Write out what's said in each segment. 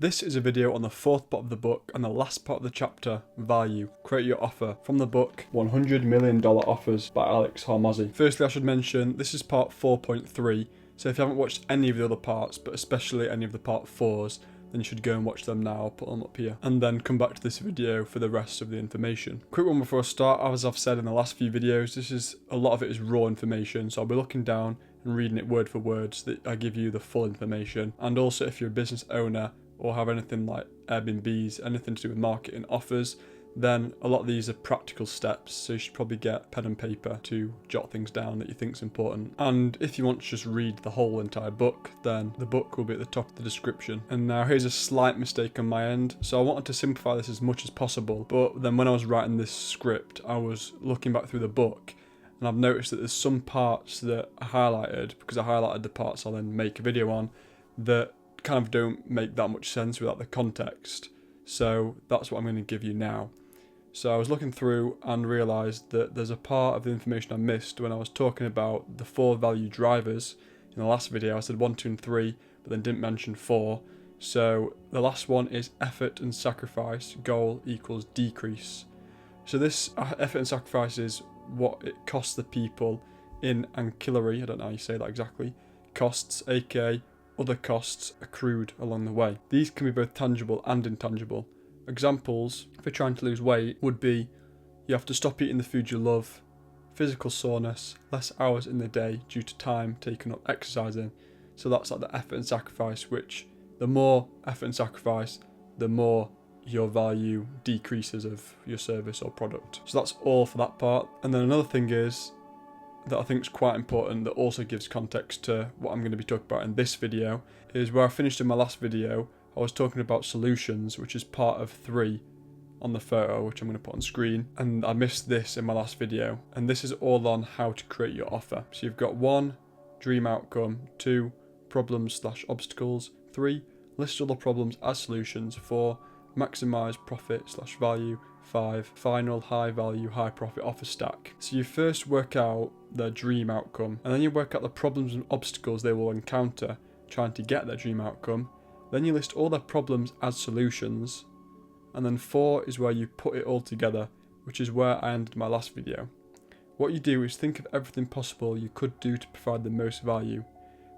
This is a video on the fourth part of the book and the last part of the chapter, Value, Create Your Offer, from the book $100 Million Offers by Alex Hormozi. Firstly, I should mention this is part 4.3, so if you haven't watched any of the other parts, but especially any of the part 4s, then you should go and watch them now. I'll put them up here. And then come back to this video for the rest of the information. Quick one before I start, as I've said in the last few videos, a lot of it is raw information, so I'll be looking down and reading it word for word so that I give you the full information. And also if you're a business owner, or have anything like Airbnbs, anything to do with marketing offers, then a lot of these are practical steps, so you should probably get pen and paper to jot things down that you think is important. And if you want to just read the whole entire book, then the book will be at the top of the description. And now here's a slight mistake on my end. So I wanted to simplify this as much as possible, but then when I was writing this script, I was looking back through the book, and I've noticed that there's some parts that are highlighted, because I highlighted the parts I'll then make a video on, that kind of don't make that much sense without the context. So that's what I'm going to give you now. So I was looking through and realised that there's a part of the information I missed when I was talking about the 4 value drivers. In the last video I said 1, 2 and 3, but then didn't mention 4. So the last one is effort and sacrifice, goal equals decrease. So this effort and sacrifice is what it costs the people in ancillary, I don't know how you say that exactly, costs, aka other costs accrued along the way. These can be both tangible and intangible. Examples, if you're trying to lose weight, would be you have to stop eating the food you love, physical soreness, less hours in the day due to time taken up exercising. So that's like the effort and sacrifice, which the more effort and sacrifice, the more your value decreases of your service or product. So that's all for that part. And then another thing is, that I think is quite important, that also gives context to what I'm going to be talking about in this video, is where I finished in my last video. I was talking about solutions, which is part of 3 on the photo, which I'm going to put on screen, and I missed this in my last video, and this is all on how to create your offer. So you've got 1, dream outcome, 2, problems/obstacles, 3, list all the problems as solutions, 4, maximize profit/value, 5, final high value high profit offer stack. So you first work out their dream outcome, and then you work out the problems and obstacles they will encounter trying to get their dream outcome. Then you list all their problems as solutions, and then 4 is where you put it all together, which is where I ended my last video. What you do is think of everything possible you could do to provide the most value.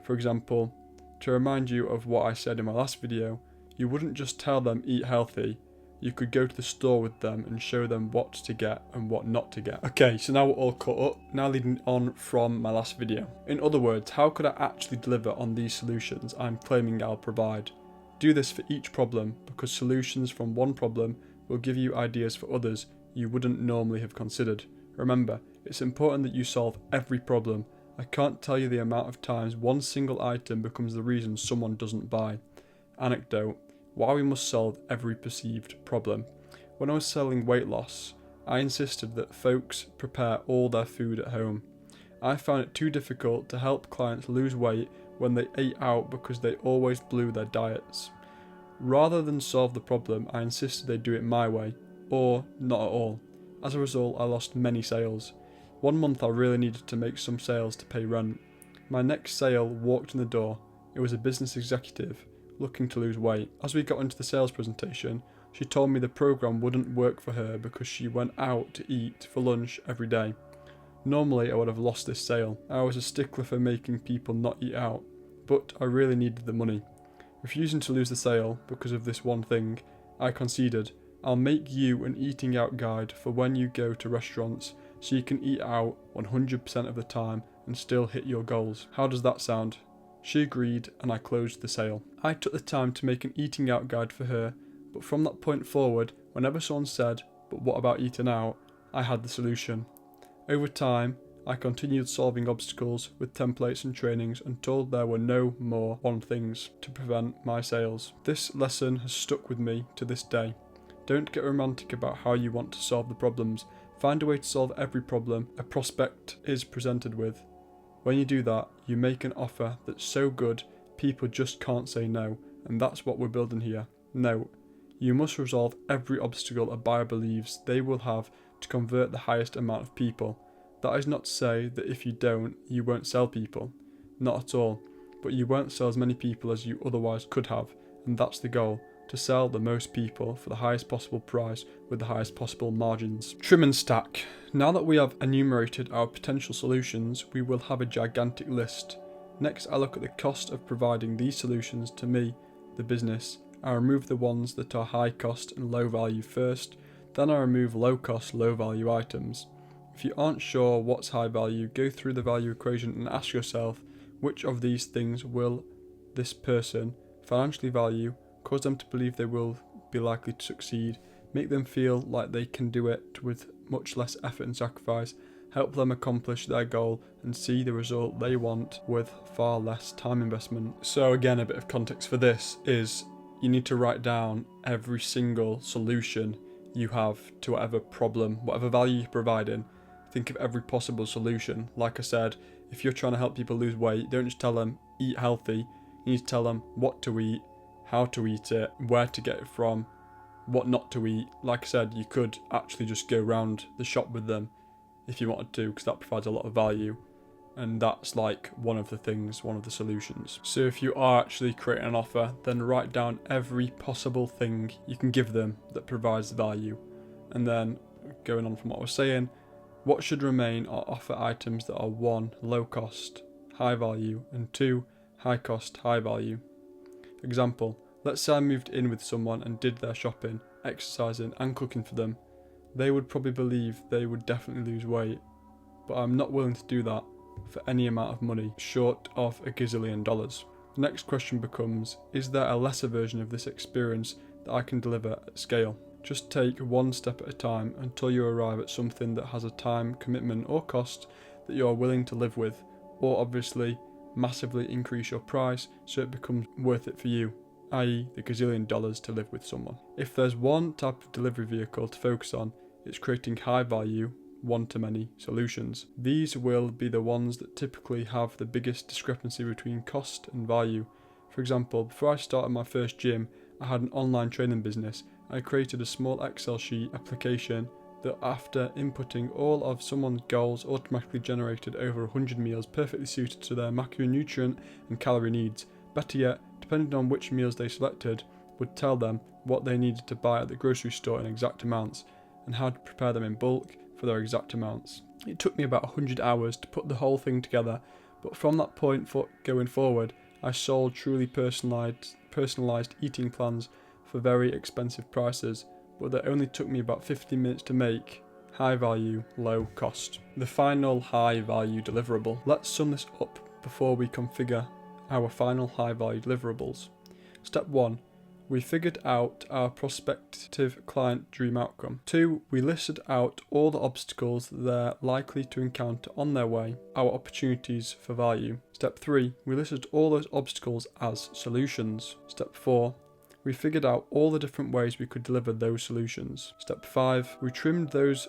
For example, to remind you of what I said in my last video, you wouldn't just tell them eat healthy. You could go to the store with them and show them what to get and what not to get. Okay, so now we're all caught up, now leading on from my last video. In other words, how could I actually deliver on these solutions I'm claiming I'll provide? Do this for each problem, because solutions from one problem will give you ideas for others you wouldn't normally have considered. Remember, it's important that you solve every problem. I can't tell you the amount of times one single item becomes the reason someone doesn't buy. Anecdote. Why we must solve every perceived problem. When I was selling weight loss, I insisted that folks prepare all their food at home. I found it too difficult to help clients lose weight when they ate out because they always blew their diets. Rather than solve the problem, I insisted they do it my way, or not at all. As a result, I lost many sales. One month I really needed to make some sales to pay rent. My next sale walked in the door. It was a business executive looking to lose weight. As we got into the sales presentation, she told me the program wouldn't work for her because she went out to eat for lunch every day. Normally I would have lost this sale. I was a stickler for making people not eat out, but I really needed the money. Refusing to lose the sale because of this one thing, I conceded, I'll make you an eating out guide for when you go to restaurants so you can eat out 100% of the time and still hit your goals. How does that sound? She agreed and I closed the sale. I took the time to make an eating out guide for her, but from that point forward, whenever someone said, "But what about eating out?" I had the solution. Over time, I continued solving obstacles with templates and trainings until there were no more one things to prevent my sales. This lesson has stuck with me to this day. Don't get romantic about how you want to solve the problems. Find a way to solve every problem a prospect is presented with. When you do that, you make an offer that's so good, people just can't say no, and that's what we're building here. Note, you must resolve every obstacle a buyer believes they will have to convert the highest amount of people. That is not to say that if you don't, you won't sell people. Not at all, but you won't sell as many people as you otherwise could have, and that's the goal. to sell the most people for the highest possible price with the highest possible margins. Trim and stack. Now that we have enumerated our potential solutions, we will have a gigantic list. Next, I look at the cost of providing these solutions to me, the business. I remove the ones that are high cost and low value first, then I remove low cost, low value items. If you aren't sure what's high value, go through the value equation and ask yourself, which of these things will this person financially value, cause them to believe they will be likely to succeed, make them feel like they can do it with much less effort and sacrifice, help them accomplish their goal and see the result they want with far less time investment. So again, a bit of context for this is you need to write down every single solution you have to whatever problem, whatever value you're providing. Think of every possible solution. Like I said, if you're trying to help people lose weight, don't just tell them eat healthy. You need to tell them what to eat, how to eat it, where to get it from, what not to eat. Like I said, you could actually just go around the shop with them if you wanted to, because that provides a lot of value. And that's like one of the solutions. So if you are actually creating an offer, then write down every possible thing you can give them that provides value. And then going on from what I was saying, what should remain are offer items that are 1. Low cost, high value, and 2. High cost, high value. Example, let's say I moved in with someone and did their shopping, exercising and cooking for them. They would probably believe they would definitely lose weight, but I'm not willing to do that for any amount of money short of $1 gazillion. The next question becomes, is there a lesser version of this experience that I can deliver at scale? Just take one step at a time until you arrive at something that has a time, commitment or cost that you are willing to live with, or obviously massively increase your price so it becomes worth it for you, i.e. the $1 gazillion to live with someone. If there's one type of delivery vehicle to focus on, it's creating high value, one-to-many solutions. These will be the ones that typically have the biggest discrepancy between cost and value. For example, before I started my first gym, I had an online training business. I created a small Excel sheet application that after inputting all of someone's goals automatically generated over 100 meals perfectly suited to their macronutrient and calorie needs. Better yet, depending on which meals they selected, would tell them what they needed to buy at the grocery store in exact amounts and how to prepare them in bulk for their exact amounts. It took me about 100 hours to put the whole thing together, but from that point going forward, I sold truly personalised eating plans for very expensive prices, but that only took me about 15 minutes to make. High value, low cost. The final high value deliverable. Let's sum this up before we configure our final high value deliverables. Step 1. We figured out our prospective client dream outcome. 2. We listed out all the obstacles they're likely to encounter on their way, our opportunities for value. Step 3. We listed all those obstacles as solutions. Step 4. We figured out all the different ways we could deliver those solutions. Step 5. We trimmed those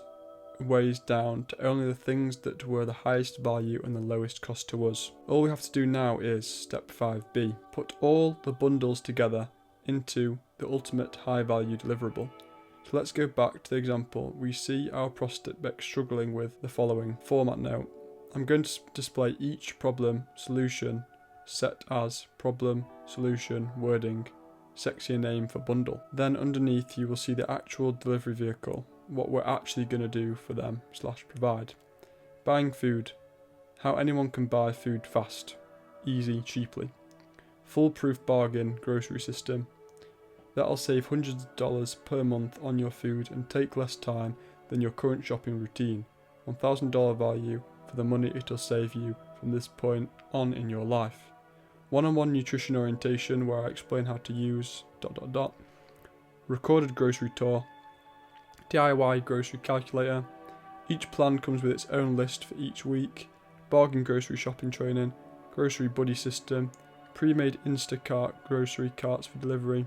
ways down to only the things that were the highest value and the lowest cost to us. All we have to do now is Step 5B. Put all the bundles together into the ultimate high value deliverable. So let's go back to the example. We see our prospect struggling with the following format note. I'm going to display each problem solution set as problem solution wording, sexier name for bundle. Then underneath you will see the actual delivery vehicle, what we're actually going to do for them / provide. Buying food, how anyone can buy food fast, easy, cheaply. Foolproof bargain grocery system. That'll save hundreds of dollars per month on your food and take less time than your current shopping routine. $1,000 value for the money it'll save you from this point on in your life. One-on-one nutrition orientation where I explain how to use ... Recorded grocery tour. DIY grocery calculator. Each plan comes with its own list for each week. Bargain grocery shopping training. Grocery buddy system. Pre-made Instacart grocery carts for delivery,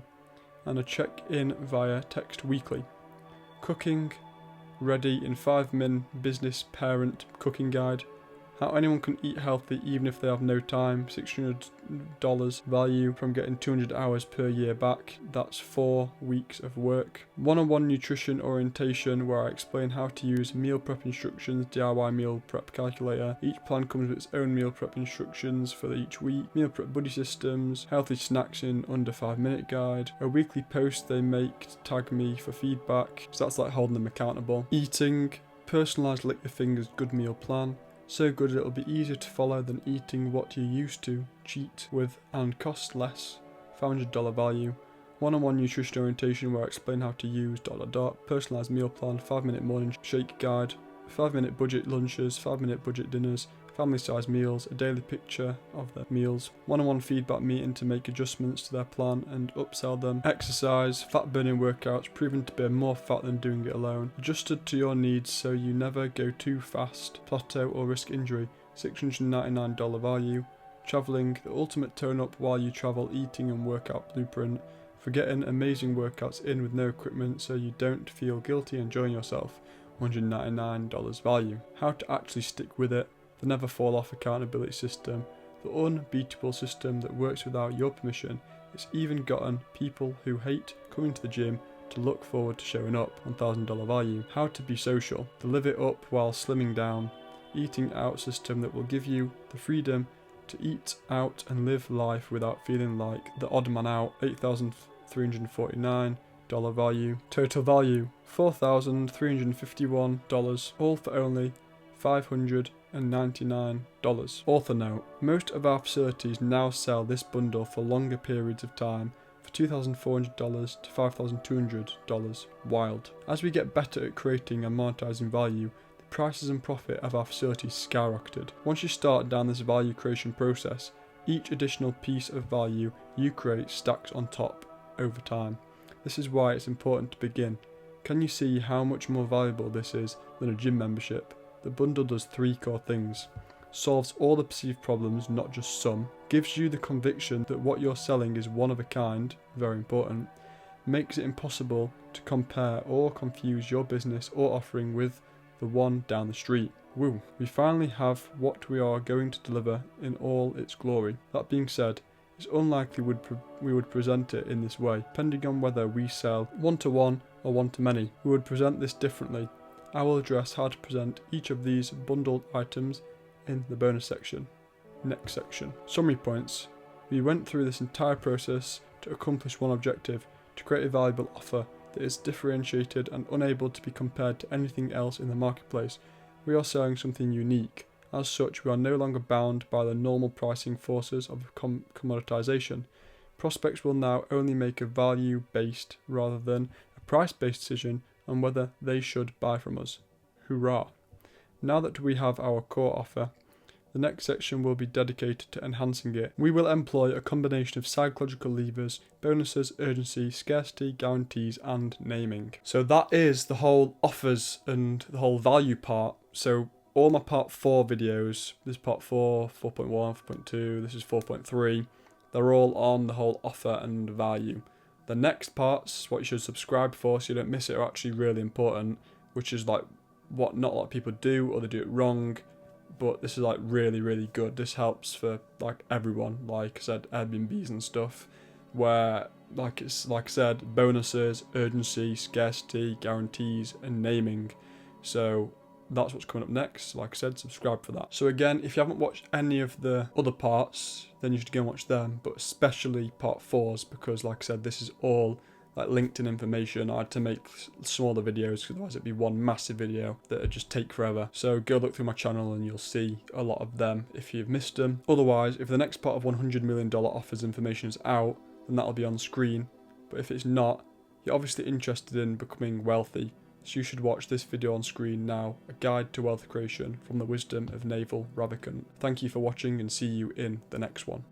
and a check-in via text weekly. Cooking, ready in 5-min business parent cooking guide, How anyone can eat healthy even if they have no time, $600 value from getting 200 hours per year back. That's 4 weeks of work. One-on-one nutrition orientation where I explain how to use meal prep instructions, DIY meal prep calculator. Each plan comes with its own meal prep instructions for each week. Meal prep buddy systems, healthy snacks in under 5-minute guide. A weekly post they make to tag me for feedback, so that's like holding them accountable. Eating, personalised lick your fingers good meal plan. So good it'll be easier to follow than eating what you used to cheat with and cost less. $500 value. One-on-one nutrition orientation where I explain how to use ... personalised meal plan, 5-minute morning shake guide, 5-minute budget lunches, 5-minute budget dinners, family size meals, a daily picture of their meals, one-on-one feedback meeting to make adjustments to their plan and upsell them, exercise, fat burning workouts proven to burn more fat than doing it alone, adjusted to your needs so you never go too fast, plateau or risk injury, $699 value, travelling, the ultimate tone up while you travel eating and workout blueprint, for getting amazing workouts in with no equipment so you don't feel guilty enjoying yourself, $199 value, how to actually stick with it, the never fall off accountability system, the unbeatable system that works without your permission. It's even gotten people who hate coming to the gym to look forward to showing up, $1,000 value. How to be social, the live it up while slimming down, eating out system that will give you the freedom to eat out and live life without feeling like the odd man out, $8,349 value. Total value, $4,351, all for only $599. Author note, most of our facilities now sell this bundle for longer periods of time for $2,400 to $5,200. Wild. As we get better at creating and monetizing value, the prices and profit of our facilities skyrocketed. Once you start down this value creation process, each additional piece of value you create stacks on top over time. This is why it's important to begin. Can you see how much more valuable this is than a gym membership? The bundle does 3 core things. Solves all the perceived problems, not just some. Gives you the conviction that what you're selling is one of a kind, very important. Makes it impossible to compare or confuse your business or offering with the one down the street. Woo! We finally have what we are going to deliver in all its glory. That being said, it's unlikely we would present it in this way, depending on whether we sell one-to-one or one-to-many. We would present this differently. I will address how to present each of these bundled items in the bonus section. Next section. Summary points. We went through this entire process to accomplish one objective, to create a valuable offer that is differentiated and unable to be compared to anything else in the marketplace. We are selling something unique. As such, we are no longer bound by the normal pricing forces of commoditization. Prospects will now only make a value-based rather than a price-based decision on whether they should buy from us. Hoorah! Now that we have our core offer, the next section will be dedicated to enhancing it. We will employ a combination of psychological levers, bonuses, urgency, scarcity, guarantees, and naming. So that is the whole offers and the whole value part. So all my part 4 videos, this is part 4, 4.1, 4.2, this is 4.3, they're all on the whole offer and value. The next parts, what you should subscribe for so you don't miss it, are actually really important, which is like what not a lot of people do, or they do it wrong, but this is like really, really good. This helps for like everyone, like I said, Airbnbs and stuff, where like I said, bonuses, urgency, scarcity, guarantees, and naming. So that's what's coming up next. Like I said, subscribe for that. So again, if you haven't watched any of the other parts, then you should go and watch them, but especially part 4's, because like I said, this is all like LinkedIn information. I had to make smaller videos because otherwise it'd be one massive video that would just take forever. So go look through my channel and you'll see a lot of them if you've missed them. Otherwise, if the next part of $100 million offers information is out, then that'll be on screen. But if it's not, you're obviously interested in becoming wealthy. So you should watch this video on screen now, A Guide to Wealth Creation from the Wisdom of Naval Ravikant. Thank you for watching and see you in the next one.